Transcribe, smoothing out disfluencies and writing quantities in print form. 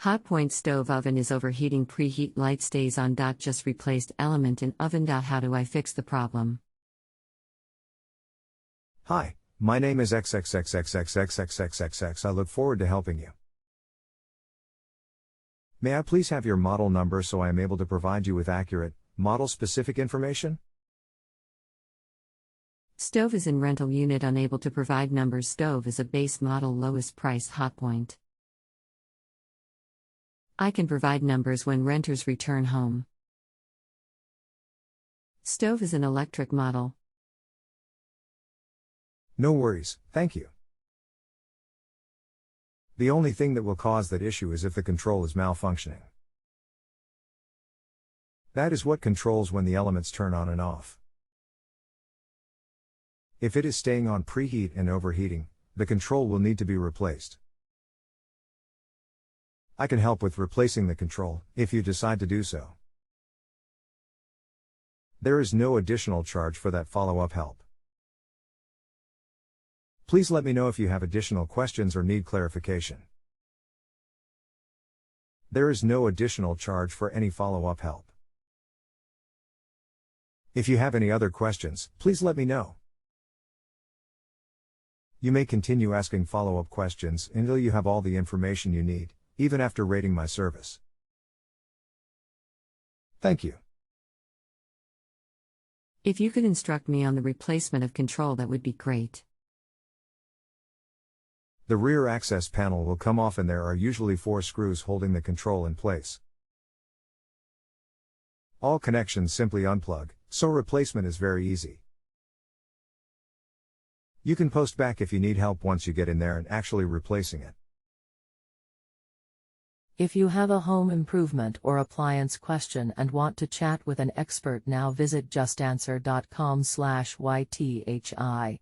Hotpoint stove oven is overheating. Preheat light stays on. Just replaced element in oven.how. How do I fix the problem? Hi, my name is XXXXXX I look forward to helping you. May I please have your model number so I am able to provide you with accurate, model-specific information? Stove is in rental unit. Unable to provide numbers. Stove is a base model. Lowest price. Hotpoint. I can provide numbers when renters return home. Stove is an electric model. No worries, thank you. The only thing that will cause that issue is if the control is malfunctioning. That is what controls when the elements turn on and off. If it is staying on preheat and overheating, the control will need to be replaced. I can help with replacing the control, if you decide to do so. There is no additional charge for that follow-up help. Please let me know if you have additional questions or need clarification. There is no additional charge for any follow-up help. If you have any other questions, please let me know. You may continue asking follow-up questions until you have all the information you need, even after rating my service. Thank you. If you could instruct me on the replacement of control, that would be great. The rear access panel will come off and there are usually 4 screws holding the control in place. All connections simply unplug, so replacement is very easy. You can post back if you need help once you get in there and actually replacing it. If you have a home improvement or appliance question and want to chat with an expert, now visit JustAnswer.com/YTHI.